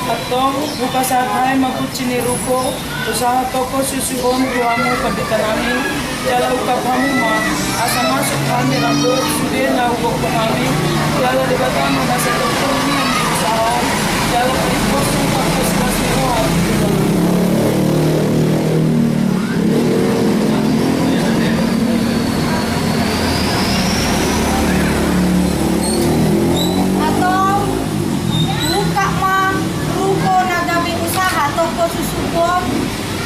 Atong buka sakai mabuti ni ruko, usaha toko susuhon tuamu kadetanami, jala ukap hamu ma, asa masuk kami rambut, sudah na ubok kami, jala debatama masa toko ni yang diusaha, jala perikosong kakus kasih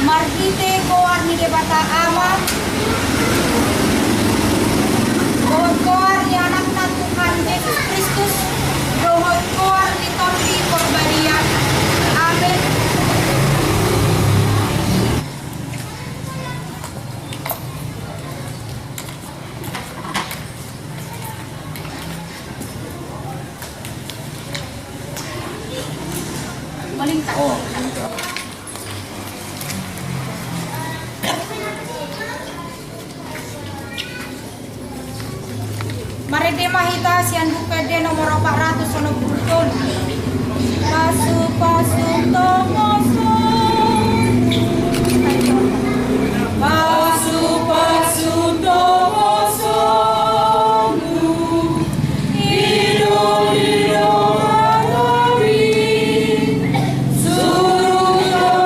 Marhite koar ni debata ama koar ni anak Tuhan Yesus Kristus rohot koar ni tombi perbadian amin. Melintang. Marede mahita sian buka de nomor 400 sono bulton. Pasu tomo pasu tomo sonu ido alori suruh dia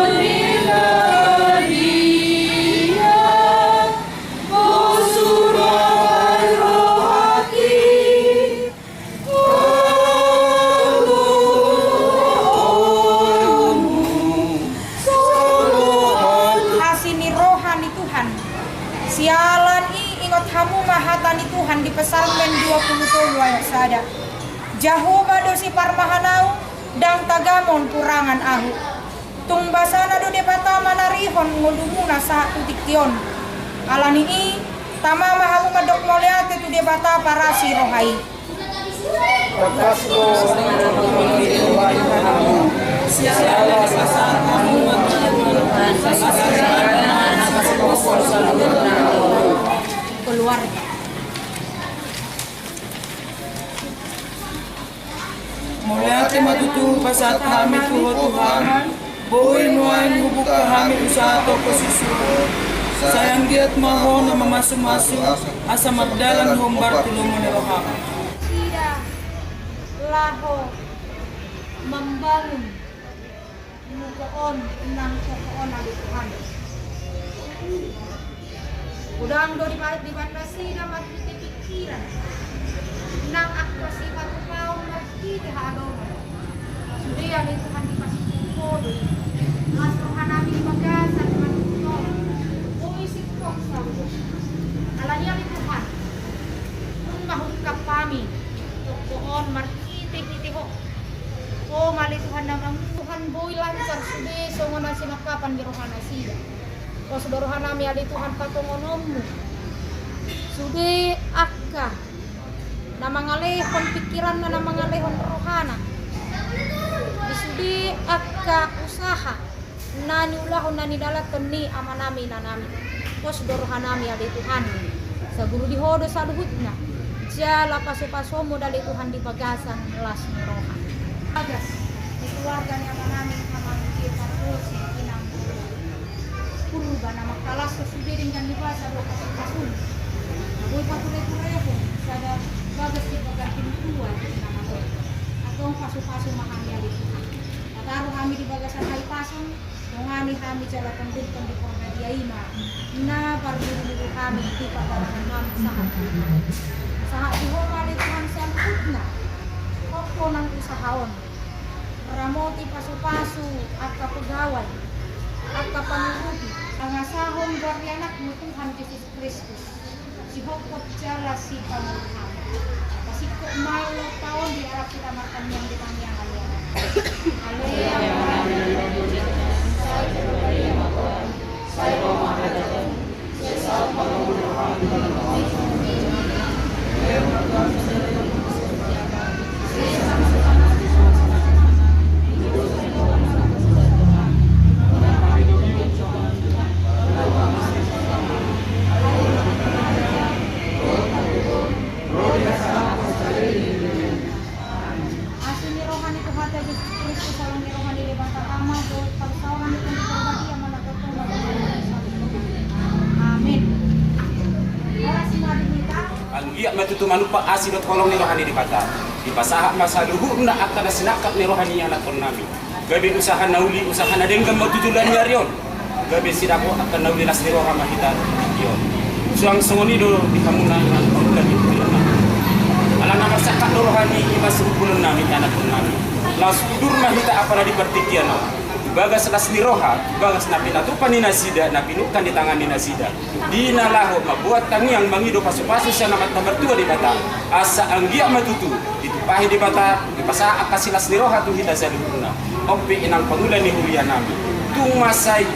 sialan ingot hamu mahatani Tuhan di Psalmen 20 ayat sada. Jahova dosi parmahanau dang tagamon kurangan ahu. Tungbasana do depata manarihon ngudumuna sa tutiktion. Alani i tama mahamu madok moleate tu depata parasi rohai. Keluar. Mulai matutu pasat kami Tuhan, boy nuain buka kami usaha toko susu. Sayang giat mahon na masuk asa magdalan hombar tulungan ni roham. Tidak laho membangun mukaon nang kokoon ali Tuhan. Udang do di batasi na magkiti pikiran. Nang akwa sifat kaum magkiti hadong. Sudia ni Tuhan di pasikukodo. Masrohan namin magasan manutong. Uisip kong sabu. Alanya ni Tuhan. Kung mahungkap kami. Tukoon markiti ho. O mali Tuhan namang Tuhan boy lancar sudi. So nga sinakapan birohan asida. O sudorohan nami adi Tuhan patungonommu. Sudi akka na mangalehon pikiran na mangalehon rohana. Sudi akka usaha na niulahon na nidalaton ni ama nami na nami. O sudorohan nami adi Tuhan. Sa guru dihodo sa luhutna. Jala paso-paso mo dali Tuhan di bagasan las ni rohan. Bagas, di keluarga ni ama nami kamang kita terus inang puluban na magkalas sa subiring kan libasa do kasun. Boy patuloy-tuloy sada bagas di pagkakinutuan na mato. Atong paso-paso mahami ali Tuhan. Nataro kami di bagasan hay pason, ngani kami jala pandudkan di pangadiaima na pardulu kami di pagkaran kami sa iho mali Tuhan sa putna. Koko ng usahawon. Ramoti paso-paso at kapagaway. At kapanurugi, ang asahong baryanak mo Tuhan Jesus Kristus. Si Hokot Jala si Pamulhan. Kasi kung malo taon, di arap kita matanyang di tangyang alyan. Asin ni rohani Tuhan Yesus Kristus salang ni rohani buat persoalan itu berbagi yang mana ketemu. Amin. Iya matutu manupa asidot kolong ni rohani di pata. Di pasaha masa luhur na akan sinakap ni rohani anak nami. Gabi usaha nauli usaha na denggam matutulan yarion. Gabi sidako akan nauli las ni roha mahita yon. Suang songoni do di kamuna dengan pemuda di bulan. Ala nama sakak rohani imas rukulan nami anak nami. Las udur mahita apa na di pertikian. Bagas las ni roha, bagas na pinatupan ni nasida, na pinukan di tangan ni nasida. Di nalaho mabuat kami yang mangido pasu-pasu siya namat na bertua di bata. Asa anggia matutu, ditupahi di bata, di pasa akasilas ni roha tu hita sa luna. Opi inang pangulan ni huya nami. Tung masay,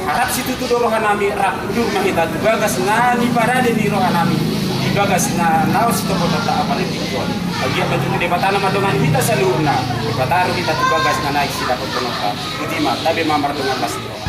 harap si tutu do roha nami, rap udur mahita tu bagas na ni parade ni roha nami. Di bagas na naos ito po tata apa ni tingkol. Anggia matutu di bata na madungan hita sa luna. Di bata ro hita tu bagas na naik sila po penota. Utima, tabi mamar dengan las ni roha.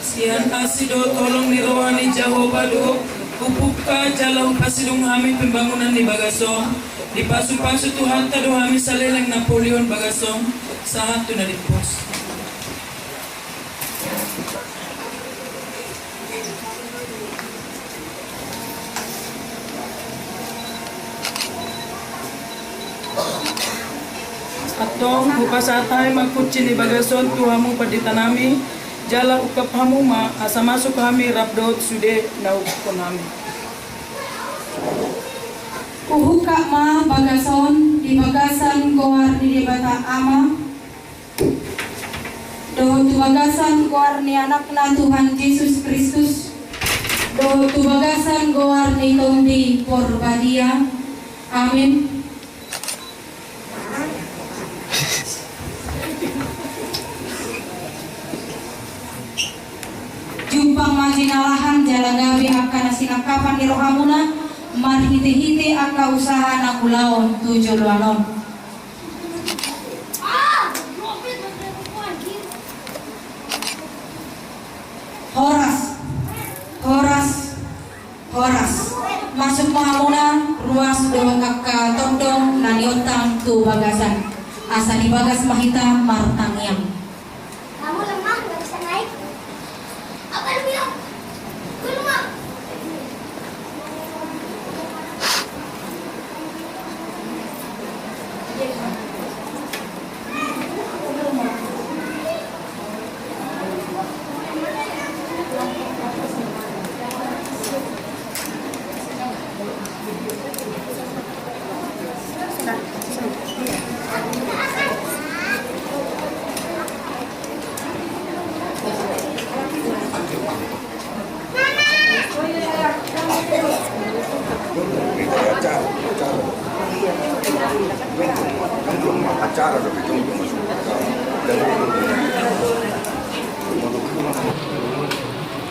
Sian asido tolong ni rohani Jehovah do pupukka jalau pasidung kami pembangunan di Bagasong di pasu-pasu Tuhan tado kami saleleng Napoleon Bagasong saat tu na di pos. Atong upasatay magkutsi ni Bagason tuhamu paditanami jala ukap hamuma asa masuk kami rapdot sude nauko nami. Uhuka ma Bagason di Bagasan goar di debata ama. Do tu Bagasan goar ni anak na Tuhan Yesus Kristus. Do tu Bagasan goar ni tondi porbadia. Amin. Jumpang majinalahan jalagabi akan sinakapan ni rohamuna marhite-hite aka usaha na kulaon tujuh luanon. Horas masuk mahamuna ruas doang kakak tondong naniotang tu Bagasan asa di Bagas mahita martangiang.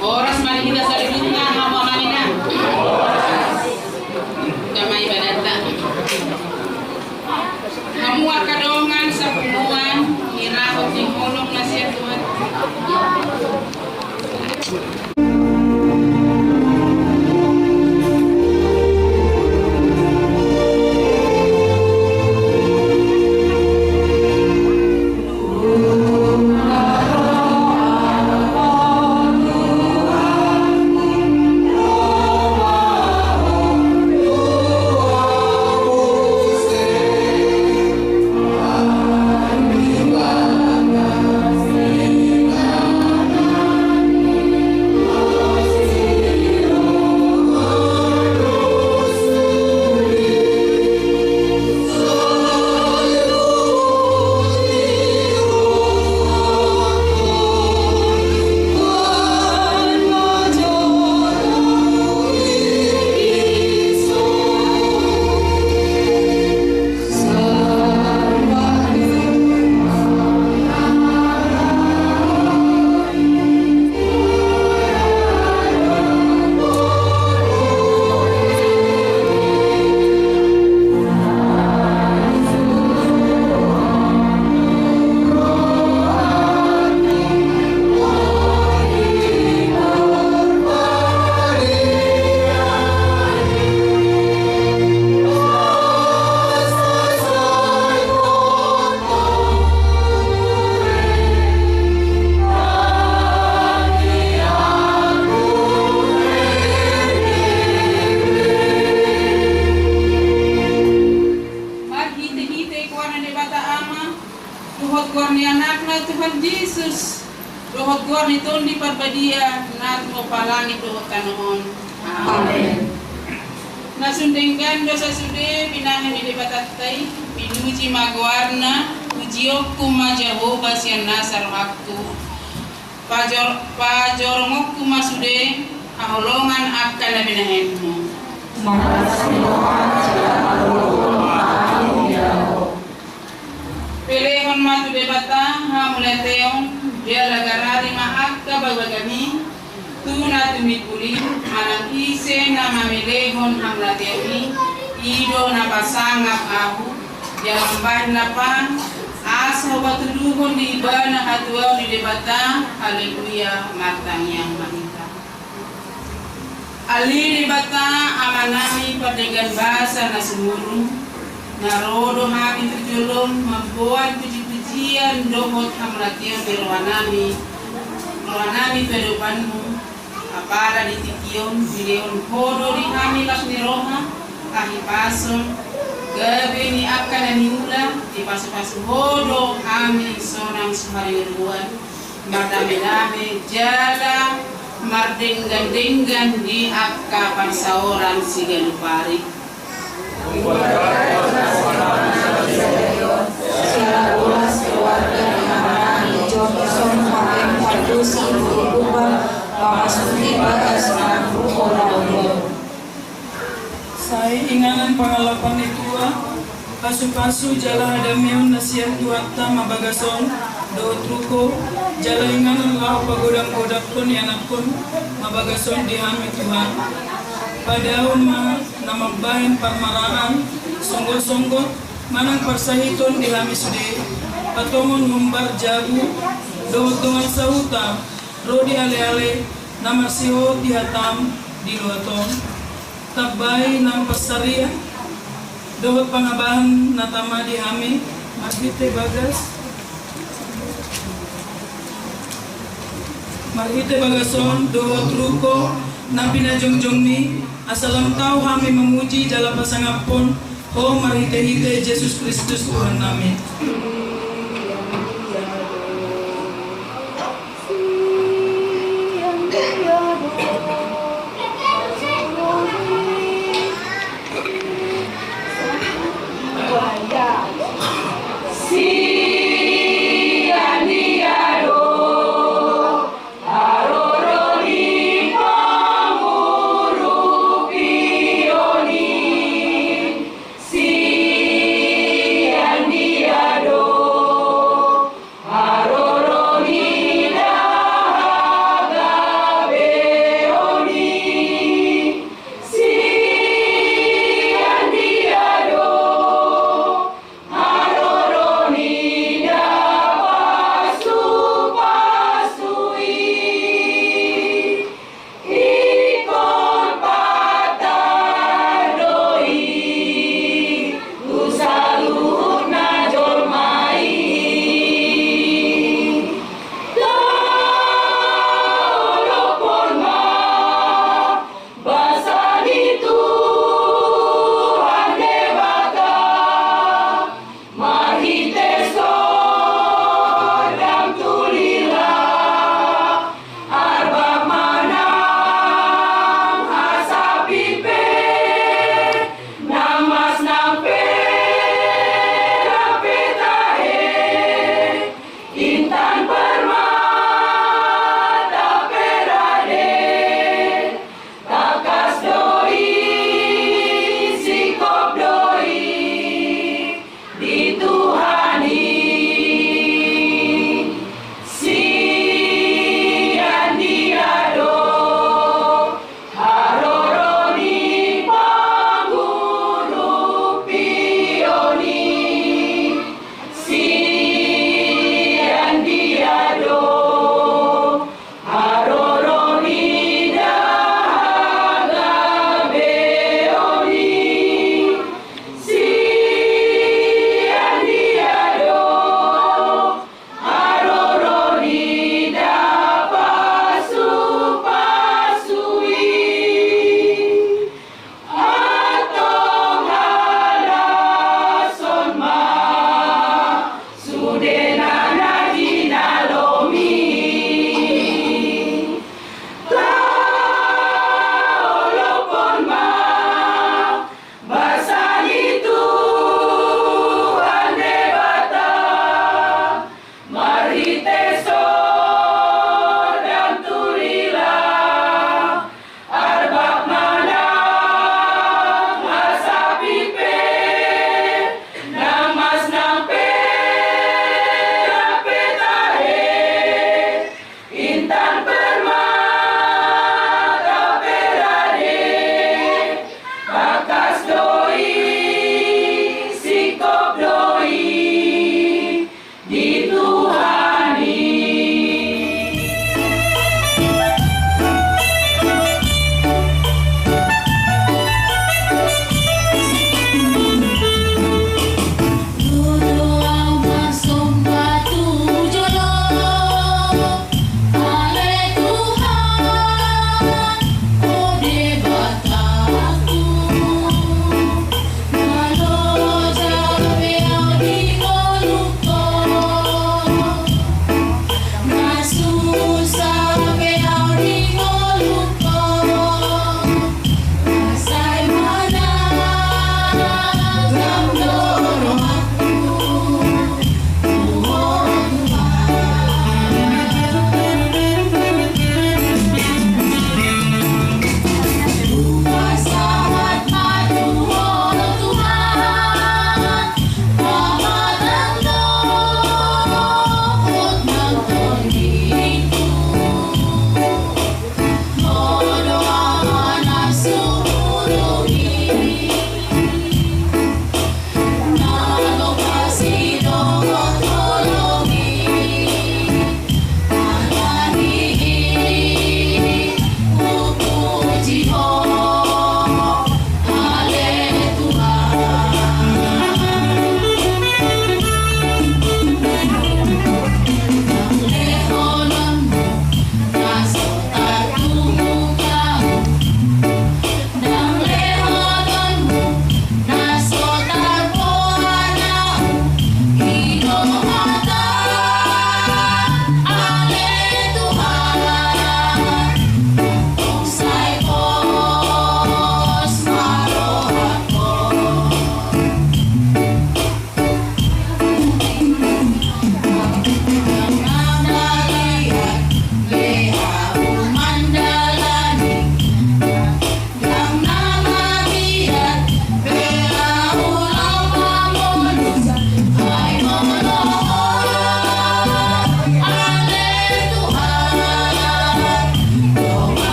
Oras mari kita saling mendengar ngomong namina. Damai badata. Kamu akadongan sa puluhan, hirahot ng hulog na siya Tuhan. Tuhan Yesus, Rohot Guar nito di parbadia, nat mo palangit Rohot kanoon. Amen. Nasundenggan dosa sude, pinahan ni batatay, pinuji magwarna, ujiok kuma Jehovah siya nasar waktu. Pajorongok kuma sude, ahulongan akan na binahenmo. Pilihon matu bebata ha muleteon dia lagarari maak ka bagagami tuna tumipuli manang ise na mamilehon ang lateoni ido na pasangap ahu yang bahin na pa asa batuluhon di iba na hatuaw di debata haleluya matang yang mahita ali debata amanami padegan bahasa na sumurung Narodo kami terjulung membuat puji-pujian dohot hamlatian di rohanami kehidupanmu apala di tikion videon hodo di kami las ni roha kahipason gabe ni akan dan niula di pasu-pasu hodo kami seorang sehari ribuan mardame-dame jala mardenggan-denggan di akka pansauran sigalupari Saya inganan pangalapan itua pasu-pasu jala hadamion nasihat tuatta mabagason do truko jala inganan lau pagodam-godap pun yanapun mabagason dihami Tuhan padaun nama bahin parmaraan songgo-songgo manang parsahiton dihami sude patomon humbar jagu dohot dengan sauta rodi ale-ale nama siho dihatam di luaton tabay ng pasaria dohot pangabahan natama dihami Marhite bagason dohot ruko na pinajongjong ni asalam tau kami memuji dalam pasangapon ho marhite-hite Yesus Kristus Tuhan namin. Adore.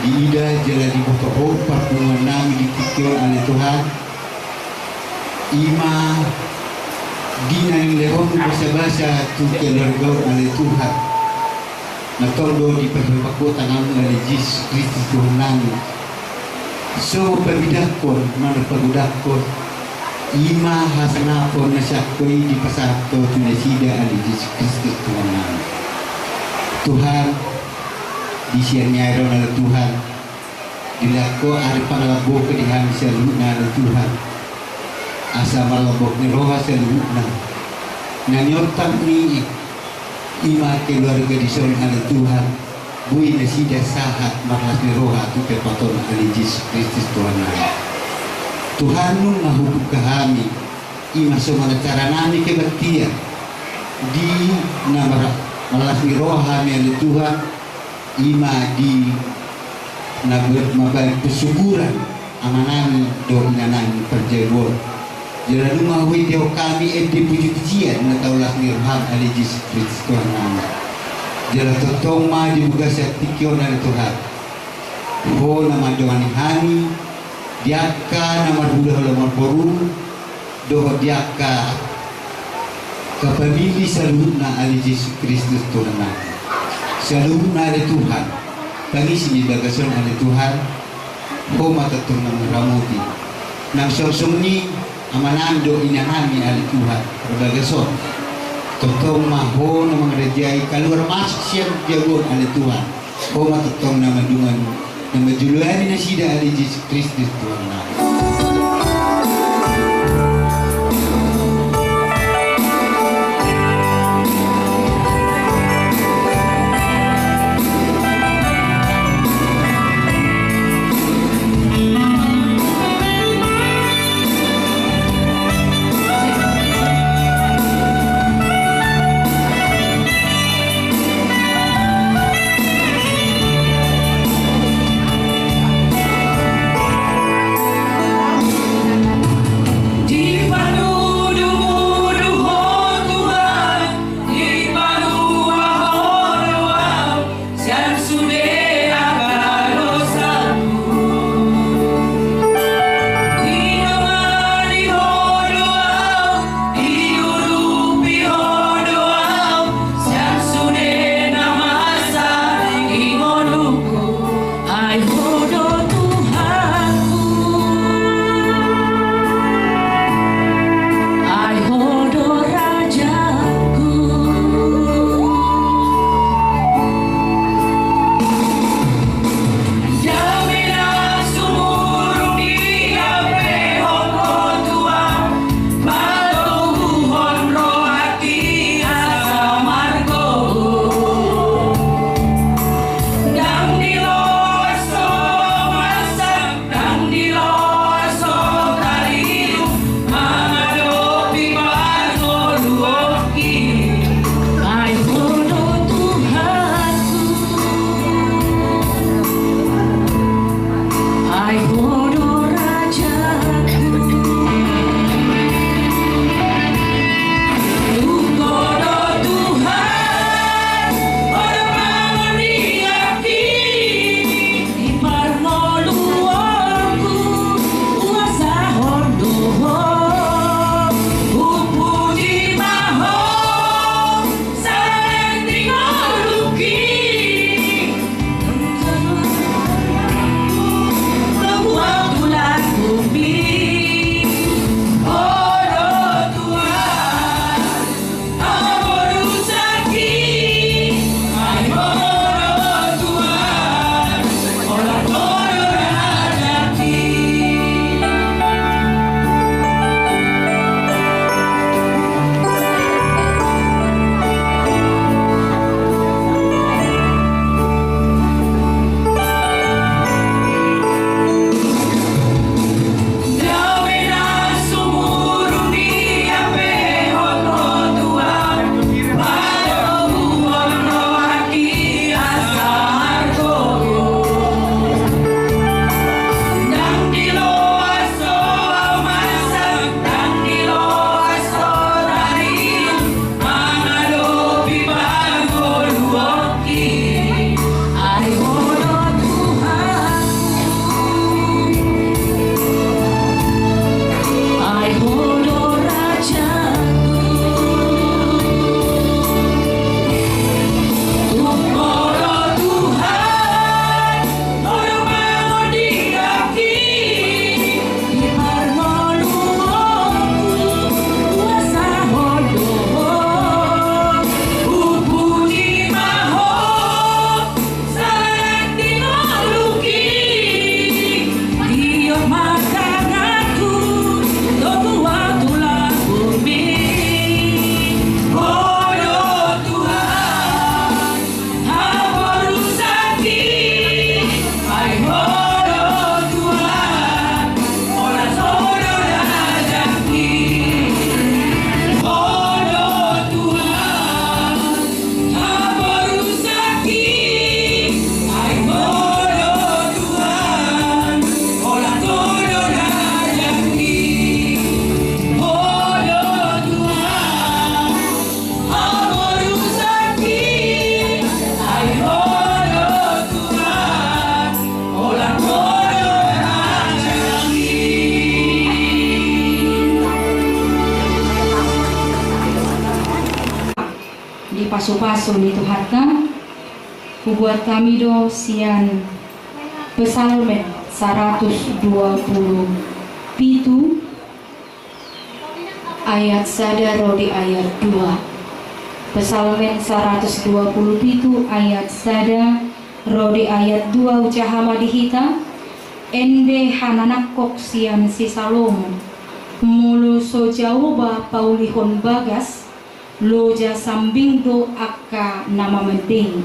diida jala di bawah pertemuan nami dikikir oleh Tuhan ima dina yang lehon bahasa-bahasa tu keluarga oleh Tuhan na todo di perbakutan namu oleh Yesus Kristus Tuhan nami so pabidakon mana pagudakon ima hasanapon na syakoi di pasato tunasida oleh Yesus Kristus Tuhan nami Tuhan di siangnya ada Tuhan dilako hari pangalabok ke dihan seluna ada Tuhan asa malabok ni roha seluna nanyotam ni ima keluarga di son ada Tuhan bui nasida sahat marlas ni roha tu kepaton ali Yesus Kristus Tuhan nami Tuhan nun mahukum kami ima somana cara nami kebaktian di nama malas ni roha ni ali Tuhan ima di mabalik kesyukuran amanami do inanami perjagoan jala rumah video kami edi puji-pujian na taulah nirham ali Yesus Kristus Tuhan nami jala totong ma di buga setikyo na Tuhan ho nama doani hani diaka nama dudah lamar porum doho diaka kapabili salutna ali Yesus Kristus Tuhan nami selalu ada Tuhan bagi sini bagasan ada Tuhan koma tetap ramuti nang sosong ni amanando inanami ada Tuhan berbagasan tetap maho nama rejai keluar masuk siap jago ada Tuhan koma tetap nama dungan nama juluan nasida ada Yesus Kristus Tuhan nami paso-paso ni Tuhan buat kami do sian Psalmen 127 ayat 1 rodi ayat 2. Psalmen 127 ayat 1 rodi ayat 2 ujahama dihita ende hananakok sian si Salomo mulu so jauba paulihon bagas loja sambing do akka nama mending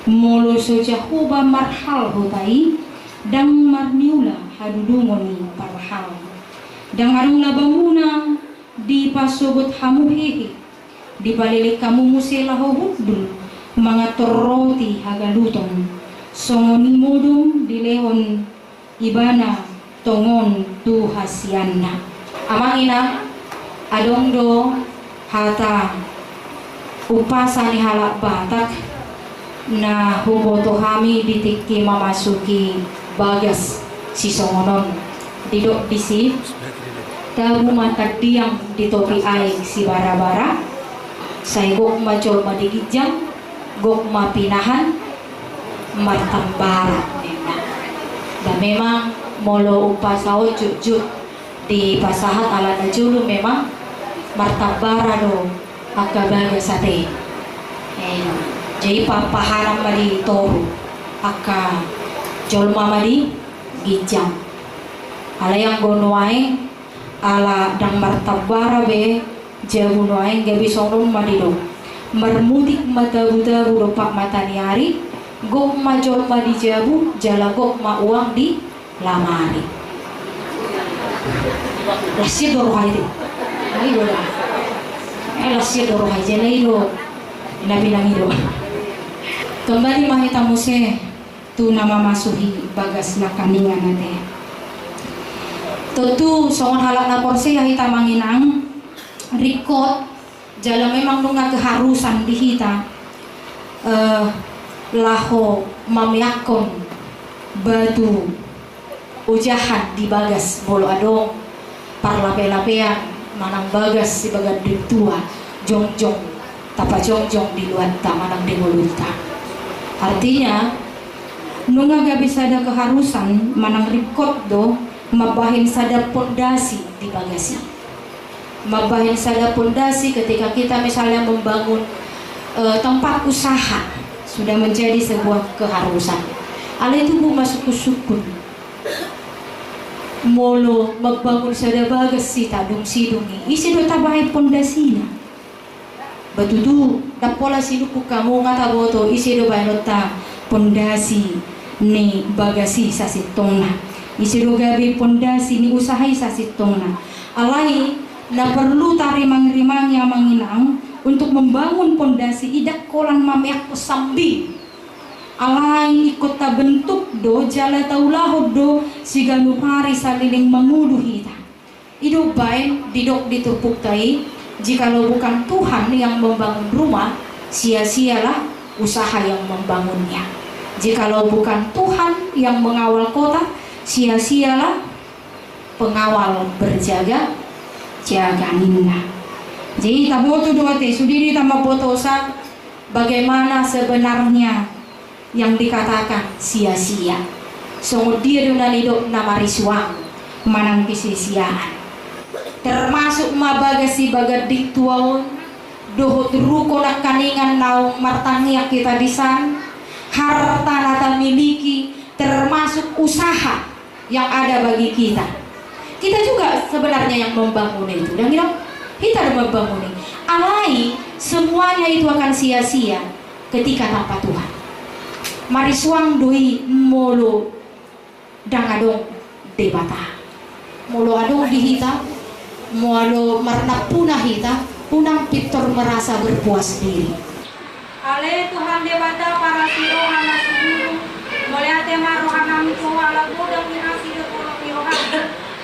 mulu so jahuba marhal hutai dang marniula hadudungoni parhal dang arung labamuna di pasobot hamuhehe di balilik kamu musela hobudul mangator roti hagalutong songoni modum di lehon ibana tongon tu hasianna amang ina adong do hata upasani halak batak na huboto hami ditiki mamasuki bagas si songonon didok disi tabu mantak diam di topi ai si bara-bara say gok majol madigijang gok mapinahan martambara dan memang molo upasao jujut di pasahat ala najulu memang martabara do akabaga sate jadi papaharam madi toru aka jolma madi gijang ala yang gonoai ala dang martabara be jabu noai gabi sonum madi do marmudik mata-buta buropak mataniari gok ma jolma di jabu jala gok ma uang di lamari lasya dorohay din ay wala lasya dorohay dyan ay lo inabinangiro kembali mahita mo se tu namamasuhi bagas na kaningan natin tutu songon halak na porse hita manginang rikot jala memang nunga keharusan dihita laho mamyakon batu ujahan di bagas bolo adong parlape-lapean manang bagas si bagat di tua jongjong tapa jongjong di luar ta manang di bolunta artinya nunga gak bisa ada keharusan manang rikot do mabahin sada pondasi di bagasi mabahin sada pondasi ketika kita misalnya membangun tempat usaha sudah menjadi sebuah keharusan ala itu bu masuk sukun molo magbangun sada bagas si tadung sidungi isi do tabahay pondasina batudu dapola sinuku kamu ngata boto isi do baynota pondasi ni bagasi sa sitongna isi do gabi pondasi ni usahay sa sitongna alai na perlu tarimang-rimang yang manginang untuk membangun pondasi idak kolan mameak sambi alai ikut ta bentuk do jala taulahod do siga nupari saliling menguduh hita ido baik didok ditupuk tai jikalau bukan Tuhan yang membangun rumah sia-sialah usaha yang membangunnya jikalau bukan Tuhan yang mengawal kota sia-sialah pengawal berjaga jaganina jadi taboto doa te sudiri tambah potosa bagaimana sebenarnya yang dikatakan sia-sia sungguh dia dunia hidup nama riswang manang kesisiaan termasuk mabagasi bagat diktuaun dohot ruko nak kaningan naung martangnya kita disan harta nata miliki termasuk usaha yang ada bagi kita juga sebenarnya yang membangun itu dan kita membangun alai semuanya itu akan sia-sia ketika tanpa Tuhan mariswang doi molo dangadong debata molo adong dihita molo marna punah hita punang pitor merasa berpuas diri ale Tuhan debata para siro hana suguru moliate maro hana mito wala godang minasi de kolok yohan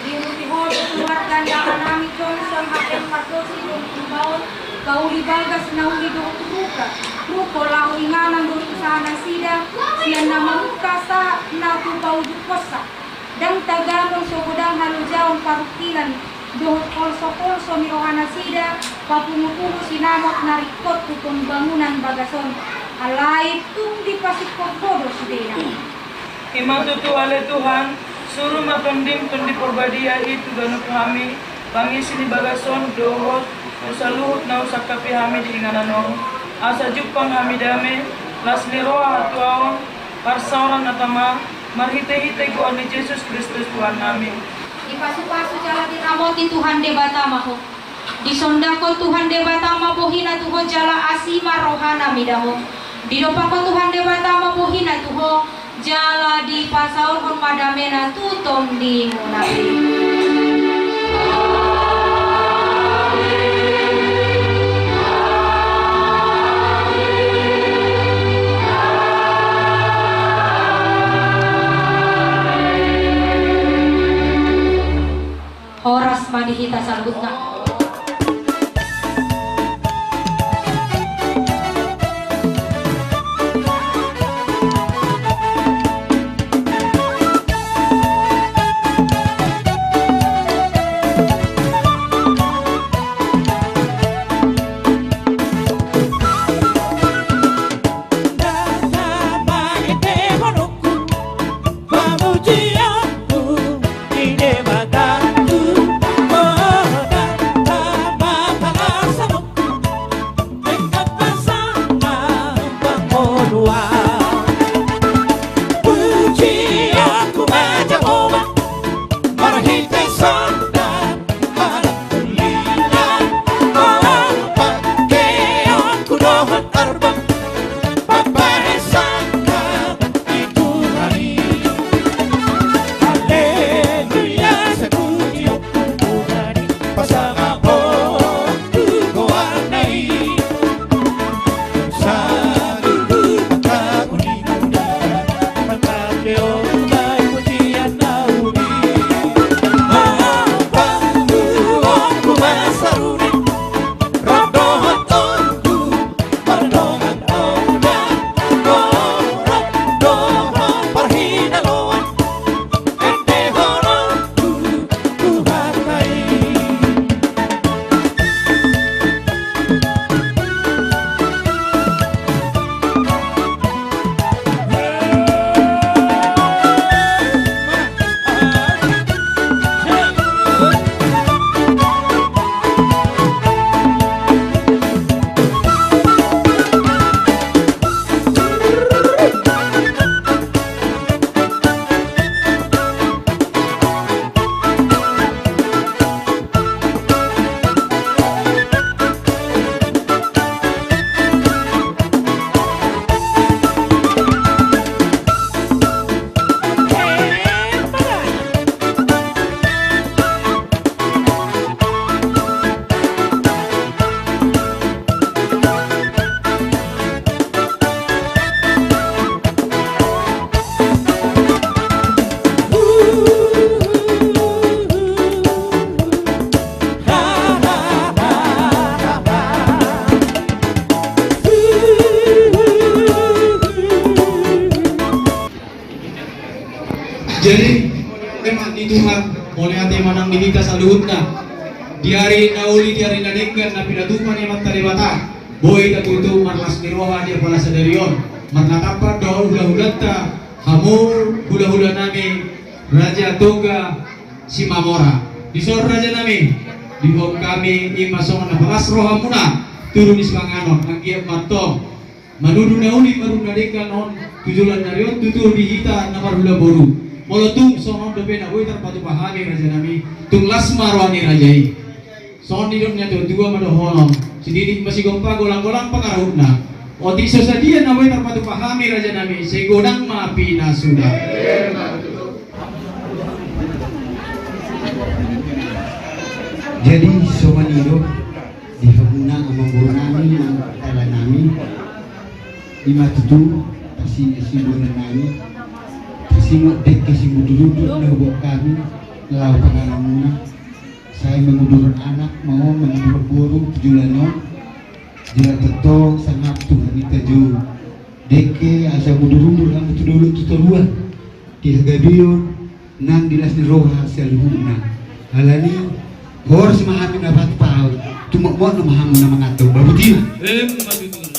di hodo keluar ganda hana mito sang hakem mardosi dong kumbaon kauli bagas nauli do tuka ruko lau inganan do sana sida sian nama muka sa na tu pau dukosa dan tagamon so godang halu jaon parukilan dohot kolso ni rohana sida papungu-pungu sinamot narikot tutun bangunan bagason alay tung di pasikot bodo sidena. Imatutu oleh Tuhan, suruh matondim tundi porbadia itu ganu kami, pangisi di bagason dohot, usaluhut na usakapi kami di ingananong, asa jupang kami dame, lasli roa hatuaon, parsauran natama, marhite-hite ko ani Yesus Kristus Tuhan kami. Di pasu-pasu jala diramoti Tuhan debatama ho. Di sondako Tuhan debatama pohina tuho jala asima rohana midaho. Di dopako Tuhan debatama pohina tuho jala di pasaur hormadamena tutom di munabi. Horas madihita sarbutna. Jadi memang di Tuhan oleh hati manang dihita sa luhutna diari nauli diari nadenggan na pinatupan ni magtalibata boy tatutu marlas niroha dia pala sa derion marnatapan daw hula-hulata hamur hula-hula nami Raja Toga si Mamora disor raja nami dihom kami imasong na palas roha muna turun ispanganon ang iyang mantong manudu nauli maruna denggan on tujulan narion tutu dihita na marhula boru Molotung sonon dobe na uitar patu pahami raja nami tung lasma rohani rajai son di domnya tu dua mado honom sididi masih gompa golang-golang pangarahutna oti sosadia na uitar patu pahami raja nami se godang maapi na sudah jadi somanido di haguna amang guru nami ng tala nami di matutu sibunan nami Sino dek kasi muduludul na hubok kami law pangalan muna saya menguduran anak mau mengudur burung tujulano jila teto sangat Tuhan kita ju deke asa muduludul ang tutudulud tutulua di hagabiyon nang dilas ni roha sa luhuna halani Horas mahamin na patpaw, tumakbo na mahamin na mga ito, babutina. Matutunan.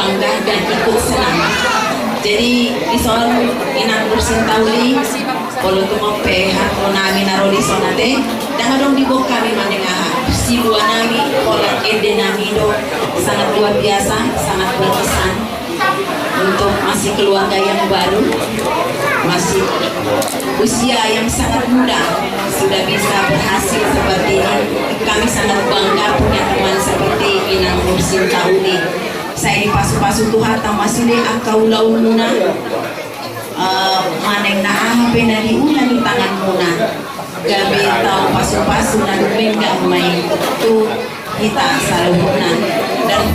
bangga dan ikut senang. Jadi ison inang kursin tauli kalau tu mau pehat kalau nami naroli sonate dan dong di bawah kami mendengar si buah nami kolak ede nami do sangat luar biasa, sangat berkesan untuk masih keluarga yang baru, masih usia yang sangat muda sudah bisa berhasil seperti ini. Kami sangat bangga punya teman seperti Inang Kursin Tauli. Saya dipasu-pasu Tuhan masih di akau laununa maneng na hape na diulan di tangan muna gabi tau pasu-pasu na dumenggak main tu kita saluhunan dan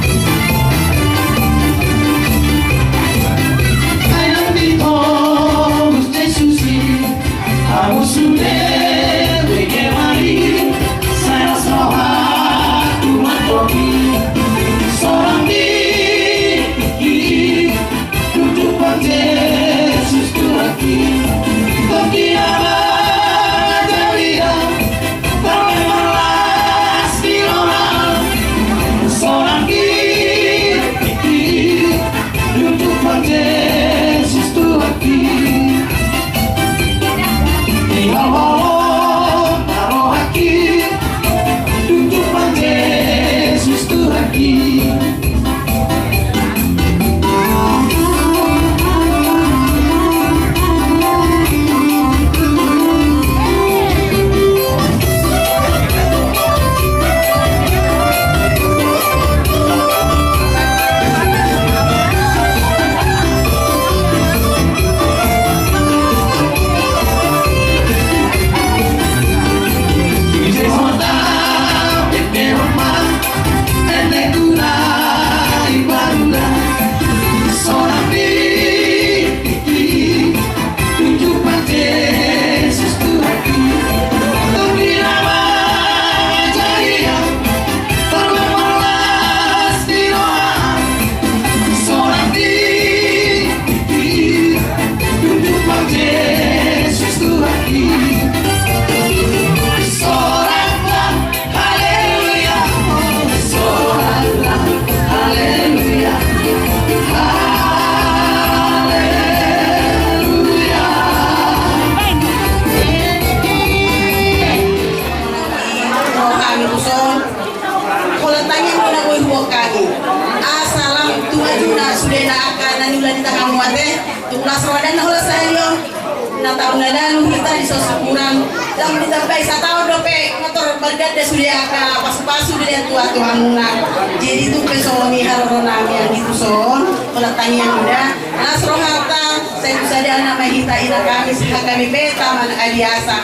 tahun lalu kita di Sosukurang dan sampai 1 tahun dope motor berganda sudah akan pasu-pasu dengan tua-tua munak. Jadi itu pesomi haronami yang itu son kalau tanya yang muda nasroh harta saya bisa dia nama kita ina kami sehingga kami beta man aliasa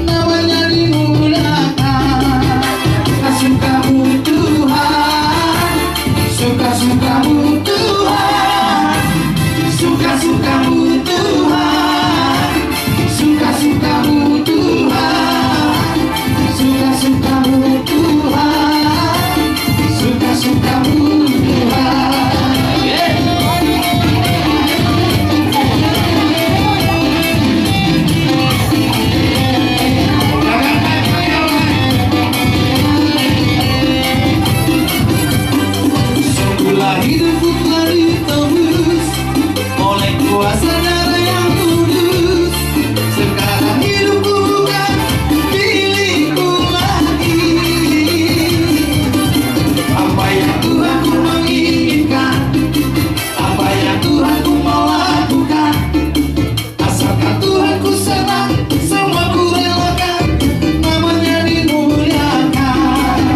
namanya dimulakan suka-sukamu Tuhan suka-sukamu Tuhan suka-sukamu Tuhan suka-sukamu Tuhan suka-sukamu Tuhan suka-sukamu hidupku telah ditebus oleh kuasa darah yang kudus. Sekarang hidupku bukan milikku lagi. Apa yang Tuhan ku menginginkan, apa yang Tuhan ku mau lakukan, asalkan Tuhan ku senang, semua ku relakan, namanya dimuliakan.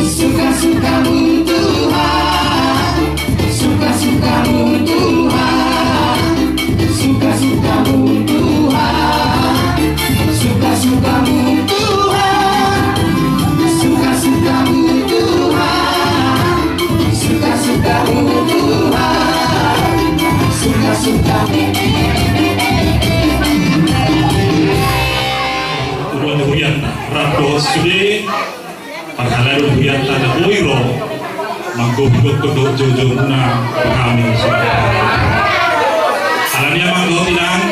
Suka-sukamu Tuhan, suka-sukamu Tuhan, suka-sukamu Tuhan, suka-sukamu Tuhan, suka-sukamu Tuhan, suka-sukamu Tuhan, suka-sukamu. Tuhan hujan, rakyat sudah. Pagkalaru huyan tanda uiro manggubigot kodok jojo muna kami alania manggo tinang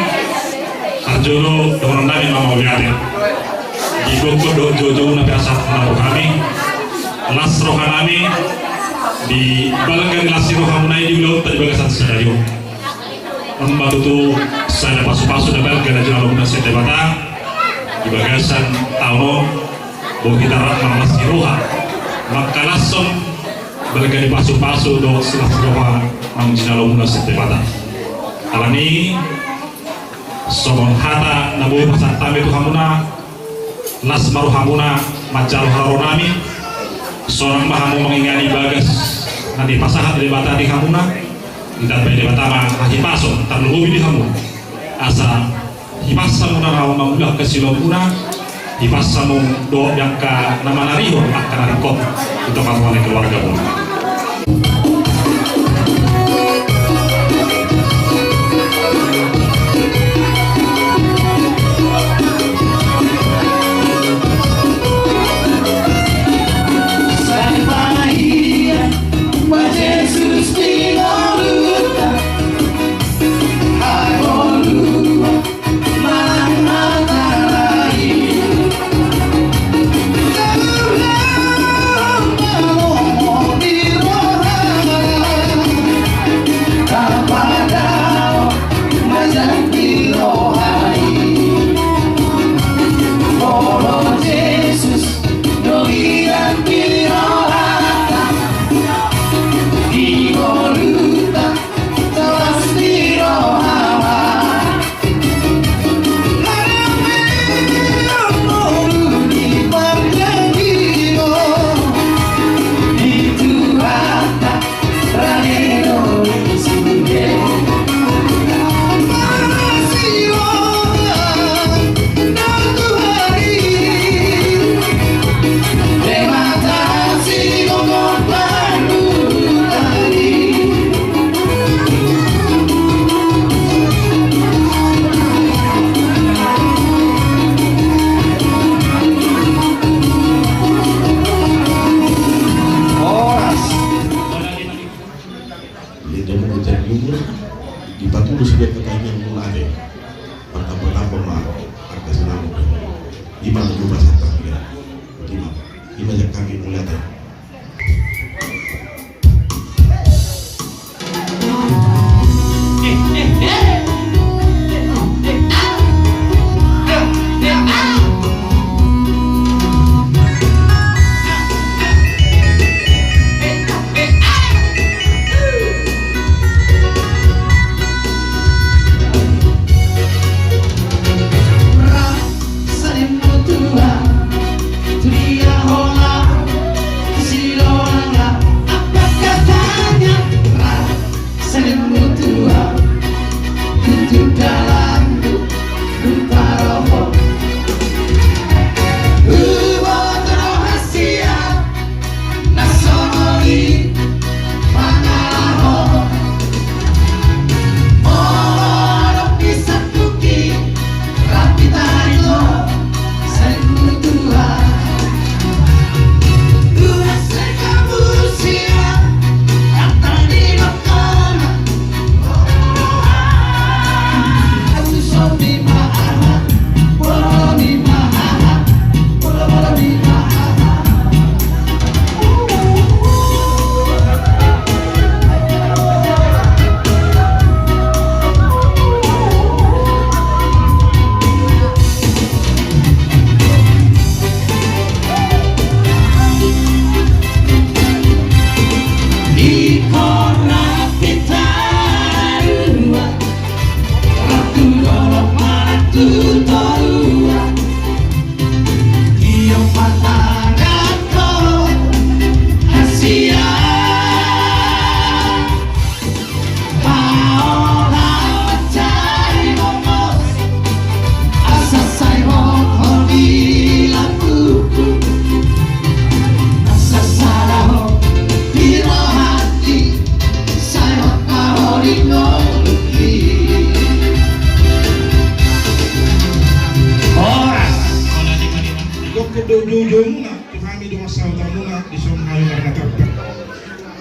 harjono teman nami mama biare gigot kodok jojo muna biasa muna kami las rohanami di balangkan las rohamunai di laut tadi bagasan skenario membantu tu saya pasu-pasu dan balangkan aja kalau mudah saya bata di bagasan tahun bahwa kita malas roha maka langsung balangkan pasu-pasu do silas roha mengjina kalau mudah saya bata alani somon hata nabu pasat tame tu hamuna las maru hamuna macal haronami seorang mahamu mengingani bagas nanti pasahat dari bata di hamuna tidak pada bata mah hipaso terlubi di hamu asa hipasamu narawa maulah kesilomuna hipasamu do yang ka nama nariho akan narikot untuk kawan keluarga pun.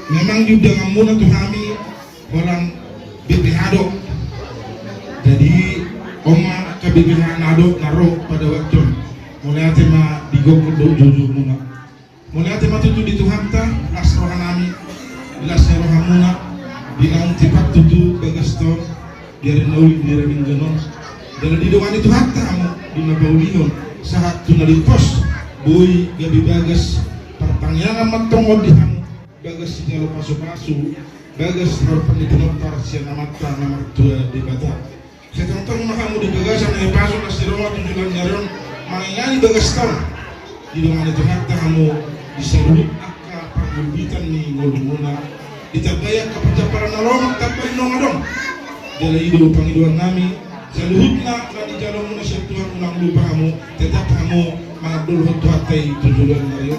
Memang juga ngamuna tuh kami orang BPH-do. Jadi oma ke BPH nado naruh pada waktu mulai tema digokul do jujur muna. Muli ate matutu di Tuhan ta, las rohan nami, las rohan muna, bilang tipak tutu bagaston, biarin nauli biarin ganon. Dalam di doa itu Tuhan ta amo di nabaulion, sahat tunalin pos, boy gabi bagas, pertanyaan matong di hamu, bagas sinyalo pasu-pasu, bagas harapan di penontar siya namata nama tua di bata. Saya tentang kamu di bagasan yang pasu las diroma tunjukan nyaron, mangingani bagas ton. Di doa itu Tuhan ta kamu disalut akka pagulbitan ni ngolumuna ditabaya kapajaparan nalomag tapay nongadong dala ido pangiduan nami sa luhut na dijalong mo na siya Tuhan ulang lupa mo tetap kamu mga dulhot hatay tujulan na rin.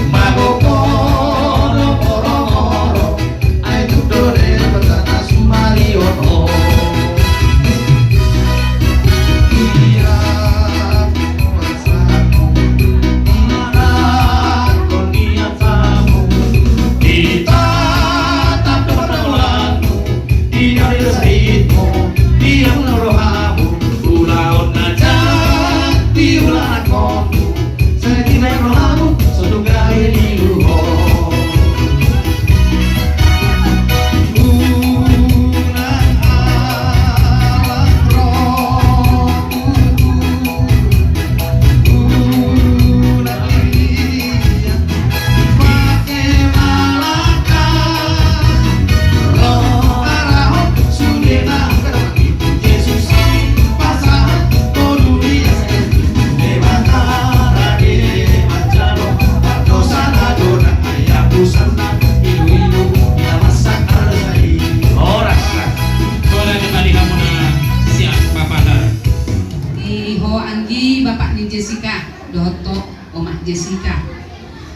Mabok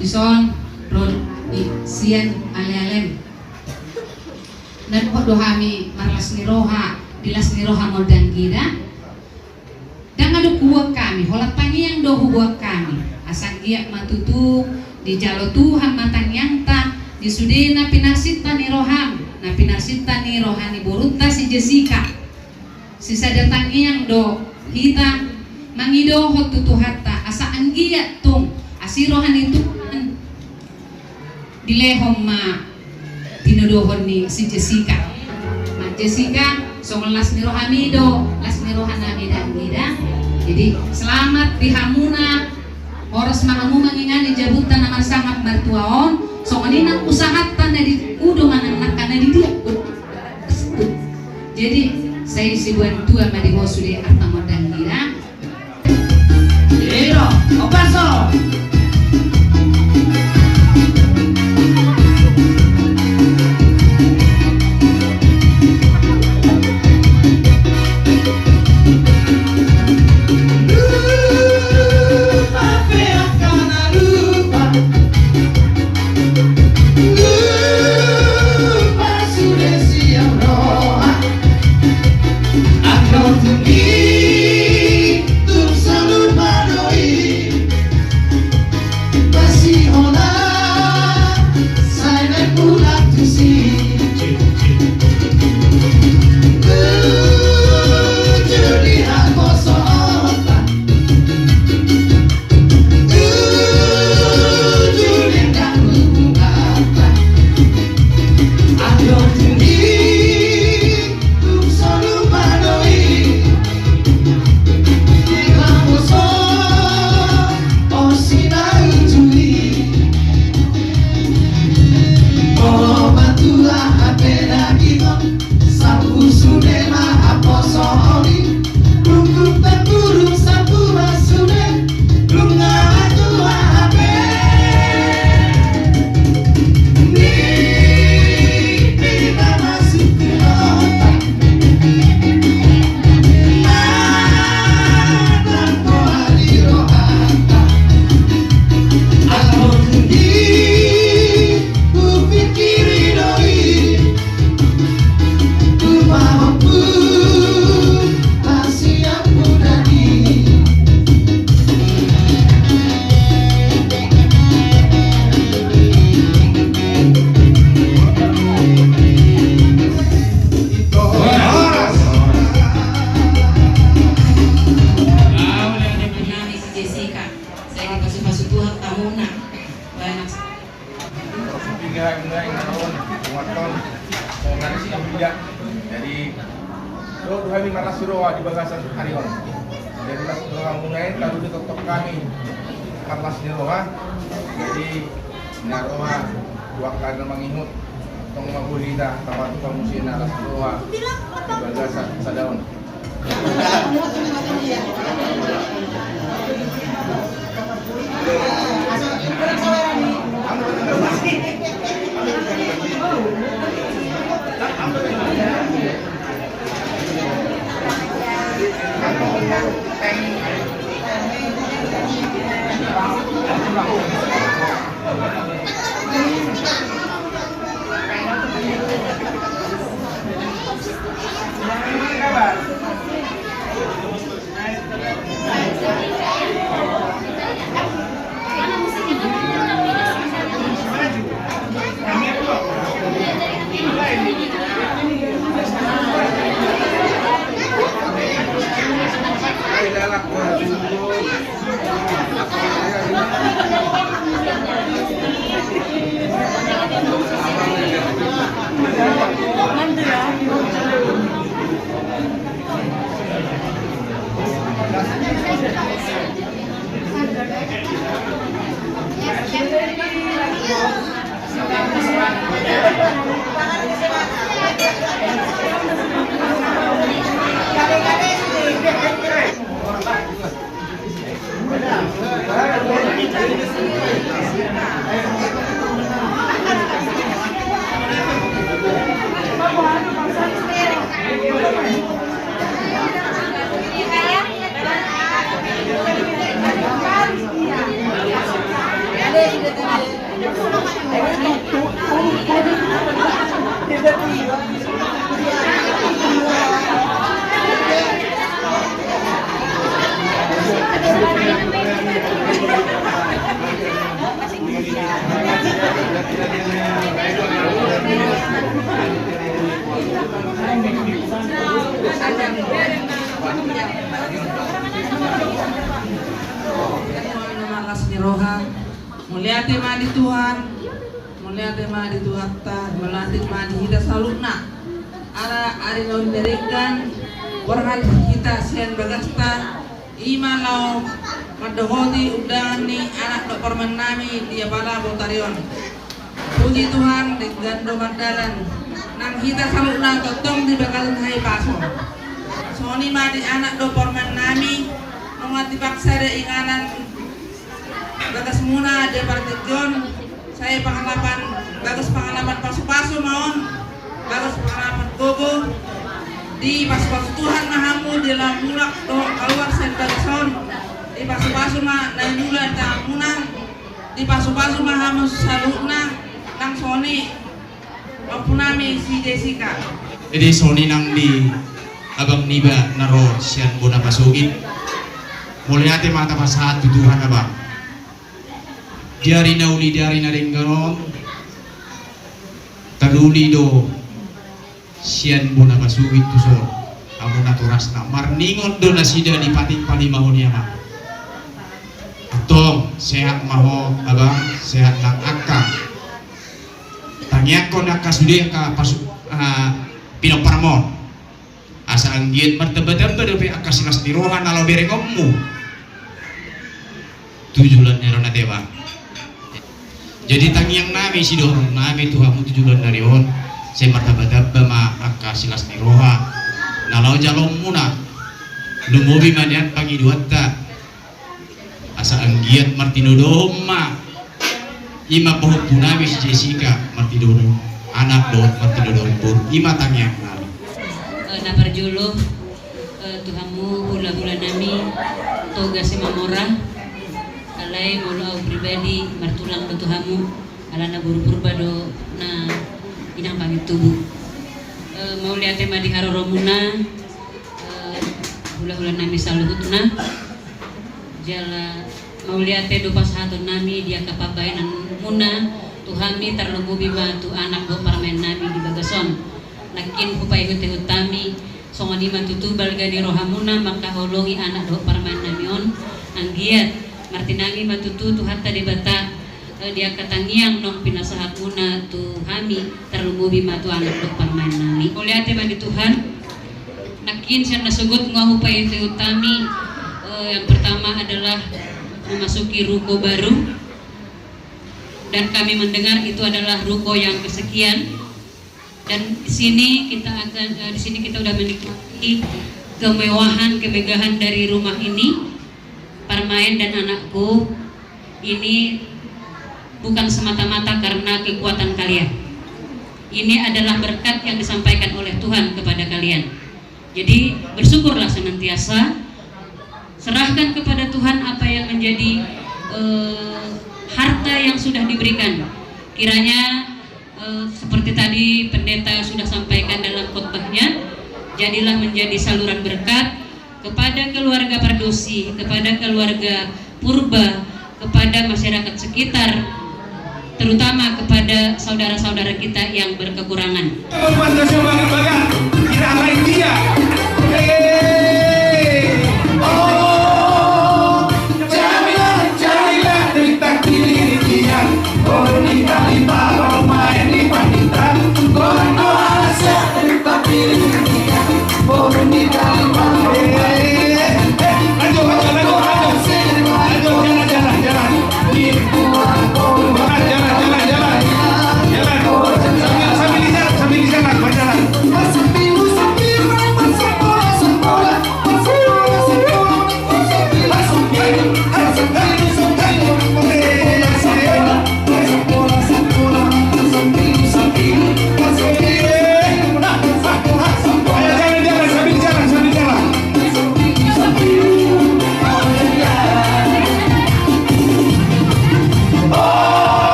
ison rod sian ale-alem dan dohami marlas ni roha dilas ni roha modang gida dan ada kuat kami holat pangyang do buat kami asang giak matutu di jalo Tuhan matang nyangta di sudena pinasita ni roham na pinasita ni rohani borunta si Jessica si sadatang yang do hita mangido hot tutuhatta asa anggiat tung asirohan itu dilehom ma tinodohon ni si Jessica ma Jessica song las ni rohani do las ni rohanami dan gida jadi selamat di hamuna oras mangamu mangingani jabutan naman sangat martuaon song aninang usahatan na di udo manang nakana di dia jadi saya si buan tua madi hosude atma modang gida Ero, opaso. Jadi do kami malas siroa di bagasan harion. Jadi mas mengamunai lalu ditotok kami malas siroa. Jadi naroa dua kali mangimut tong mabulida tamat pamusina las siroa di bagasan sadaon. Roha, mulia tema di Tuhan, mulia tema di Tuhan ta, melatih tema di hida saluna. Ara ari lawan derikan, warhan kita sian bagasta, ima lau madohoti udani anak do permen nami dia bala botarion. Puji Tuhan di gando mandalan, nang hita saluna totong di bakalan hai paso. Soni ma di anak do permen nami, nungat dipaksa de inganan. Gagas muna de partition saya gagas pengalaman pasu-pasu maon gagas pengalaman gogo di pasu-pasu Tuhan mahamu di dalam mulak do keluar sen bagason di pasu-pasu mah naimula ta munang di pasu-pasu mahamu saluna nang Sony mapunami si Jessica. Jadi Sony nang di abang niba naro sian bona pasugin mulai ate mata pasahat Tuhan abang diari nauli diari narenggaron taluli do sian bona pasugit tuso amo naturasna marningot do nasida di pating palimahon yama tong sehat maho abang sehat nang akka tangiakon akka sudah ka pasuk pinoparmon asa anggiat martebet-tebet do pe akka silas di rohan alo berengommu tujulan nerona dewa. Jadi tangiang nami si dorong nami Tuhanmu tujuan dari on saya martabat ma akka silas ni roha nalau jalong muna lumobi manian pagi duatta asa anggiat martino doma ima pohon punami si Jessica martino anak dot martino pun ima tangiang nami na parjulo Tuhanmu hula-hula nami toga si mamora alai mulu au pribadi martulang do Tuhanmu alana buru-buru bado na inang pamit tubuh mau lihat tema di haroromuna hula-hula nami saluhutna jala mau lihat do pasahaton nami dia kapabayan muna Tuhami terlumu bima tu anak do parmen nami di bagason lakin hupai hutami songoni matutu balga di rohamuna maka holongi anak do parmen nami on anggiat martinangi matutu Tuhan tadi bata dia katangiang nong pinasahat muna Tuhami terlumubi matu anak do parman nami oleh ate di Tuhan nakin siya nasugot ngahupay ito utami yang pertama adalah memasuki ruko baru dan kami mendengar itu adalah ruko yang kesekian dan di sini kita udah menikmati kemegahan dari rumah ini. Parmain dan anakku ini bukan semata-mata karena kekuatan kalian. Ini adalah berkat yang disampaikan oleh Tuhan kepada kalian. Jadi bersyukurlah senantiasa, serahkan kepada Tuhan apa yang menjadi harta yang sudah diberikan. Kiranya seperti tadi pendeta sudah sampaikan dalam khotbahnya, jadilah menjadi saluran berkat kepada keluarga Pardosi, kepada keluarga Purba, kepada masyarakat sekitar, terutama kepada saudara-saudara kita yang berkekurangan. Sambil di jalan.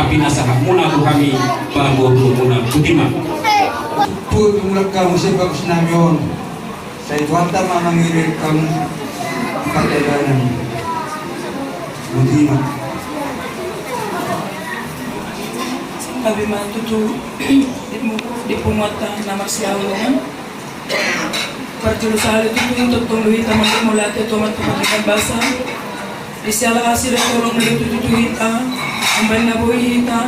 pinasaha muna Tuhami pambodo muna putima. Tu mulak kamu sebab senamion. Saya tuanta mangirim kamu perjalanan. Putima. Abi matutu di pumuatan nama siawongan. Perjurusan itu untuk tungguin tamat mulate tomat pemilihan bahasa. Di siala hasil tolong itu kita, ambil nabuhi kita,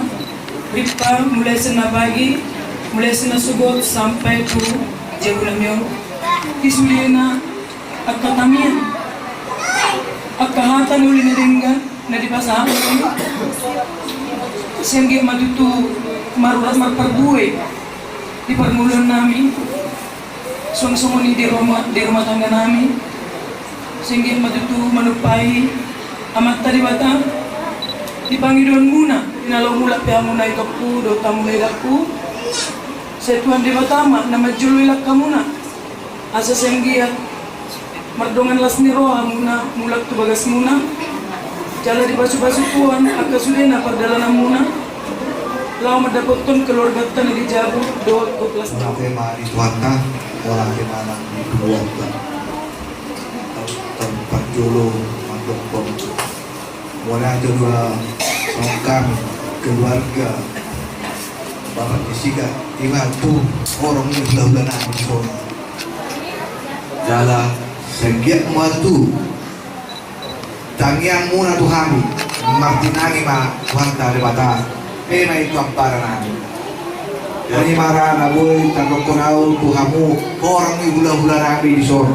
ripa mulai senabagi, mulai senasugot sampai tu jagulamyo. Kisulina akatamian, akahatan uli nadengga nadi pasang. Sehingga matutu marulat marperbuwe di permulaan nami. Sung-sunguni di rumah tangga nami, sehingga matutu manupai amat tadi batang di pangidon muna inalau mula pia muna ikapu do tamu ledaku setuan di batama nama julu ilak kamuna asa sehingga mardongan lasni roha muna mulak tu bagas muna jala di basu-basu tuan aka sudena perdalanan muna lau mendapatkan keluarga tanah di jabu do kelas tema di tuanta orang di mana di keluarga tempat julu mandok mulai kedua songkam keluarga bapak disiga tinggal tu orang yang sudah nanti jala segiat matu tangiang muna Tuhami martinangi ma wanta debata pena itu ampara nani dari marah naboy tanpa konau Tuhamu orang yang hula-hula rabi di sor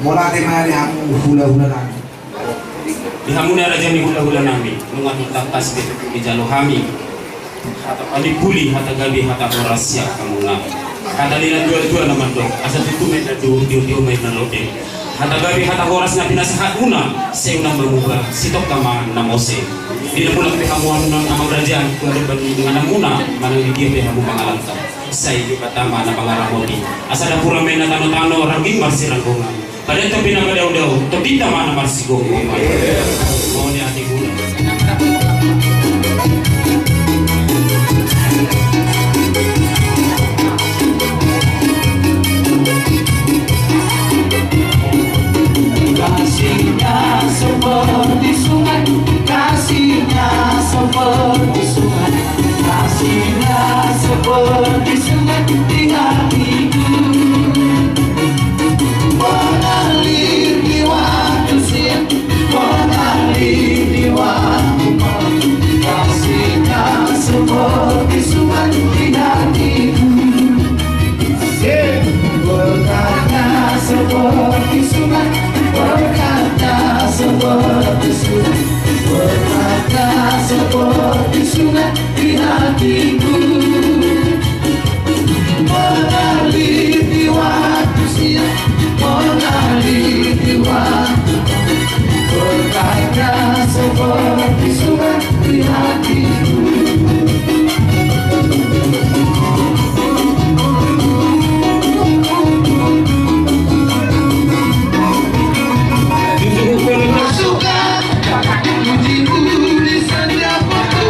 mulai dari hamu hula-hula rabi Di hamuna raja ni hula-hula nami mengatur tatas di jalo hami hata ali puli hata gabi hata orasya kamuna hata lila dua-dua nama dok asa tutu meta dio mai na lote hata gabi hata oras na pinasahat una seuna berubah sitok kama namose di mula pe hamuan nama kerajaan kuada bagi dengan namuna mana dia pe hamu pangalanta sai di pertama na pangaramodi asa da pura mena tano-tano raging marsiranggongan pada itu pinang daw-daw, tapi tidak mana marsigo. Mau ni hati guna. Kasihnya seperti sungai, kasihnya seperti sungai, kasihnya seperti sungai di hatiku. Mengalir di waktu siang, mengalir di waktu malam, kasihnya seperti sungai di hatiku. Berkata seperti sungai, berkata seperti sungai, berkata seperti sungai di hatiku. Mengalir di waktu siang, mengalir di waktu berkata seperti sungai di hatiku. Suka pujiku di setiap waktu,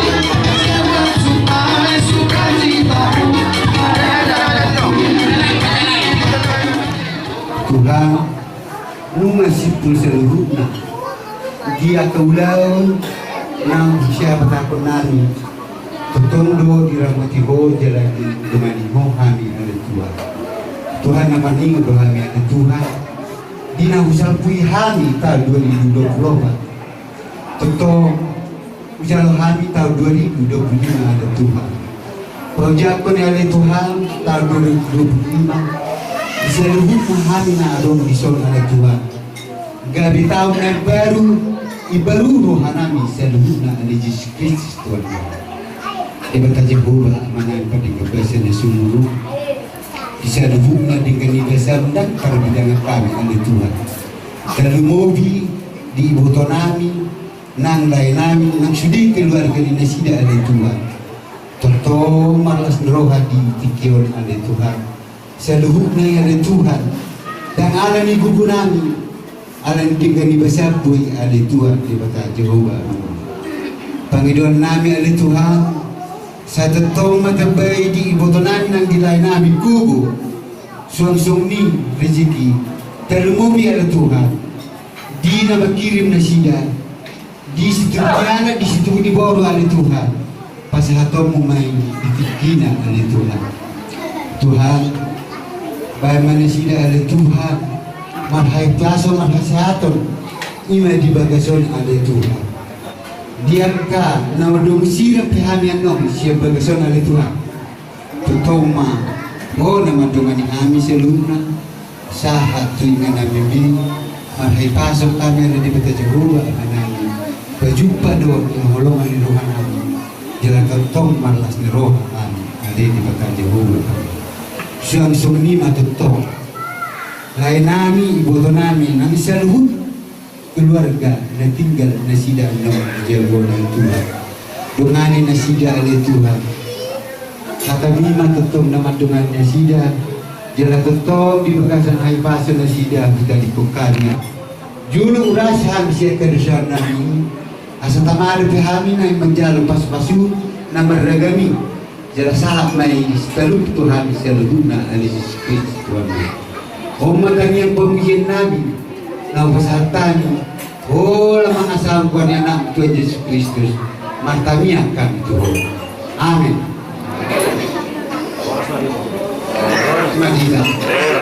sebab supaya sukacitaku ada dalam Tuhan mengasih seluruhnya dia keulau nang siapa takut nani tondo dirahmati hoja lagi dengan Mohami ada Tuhan nama ni Tuhan ada Tuhan dina usal pui hami tahun 2024 toto usal hami tahun 2025 ada Tuhan penjapan oleh Tuhan tahun 2025 seluruh pahami na adong dison oleh Tuhan gabi tahun yang baru ibaru rohanami seluruh na oleh Yesus Kristus Tuhan ibadah Jehovah mana yang pada kebesaran sumuru bisa dihubungkan dengan kebesaran dan perbidangan kami oleh Tuhan dalam mobi di ibu tonami nang lain nami nang sudi keluarga di nasida oleh Tuhan tentu malas roha di tikion oleh Tuhan seluruhnya yang ada Tuhan dan alam ibu nami alam dengan ibasabui ada Tuhan di bata Jehovah Panginoon nami ada Tuhan sa tatong matabay di ibotonan ng dilay namin kubo, suang-suang ni rezeki, talumumi ala Tuhan, di na makirim na sida, di situ kiana, di situ di bawah ala Tuhan, pasahatong mo may itikina ala Tuhan. Tuhan, bagaimana sida ala Tuhan, marhay klaso, marhay sehaton, ima di bagason ala Tuhan. Diangka na wadong sirap pihamian nom siya bagason ala Tuhan. Tutoma, o naman dungan ni ami seluna, sahat tuingan namin marhay pasok kami na di bata Jehovah namin. Berjumpa doon yang holongan ni rohan namin. Jalan ketong malas ni rohan namin. Ada di bata Jehovah. Siyang sumni matutong. Lain nami, ibu nami, nami seluhut keluarga na tinggal na sida ng Jehovah ng Tuhan. Dungani na sida oleh Tuhan. Kami matutong naman dungan na sida. Jalan ketong di bekasan hai paso na sida kita dipukannya. Julu urasan siya kedesan nami. Asa tamari pihami na menjalo pas-pasu na meragami. Jala sahab may seteluk Tuhan seluduna alisis Kristus Tuhan. Umat yang pembikin Nabi na pasatani, lamang asam kuan anak Tuhan Yesus Kristus, martamiakan Tuhan. Amin.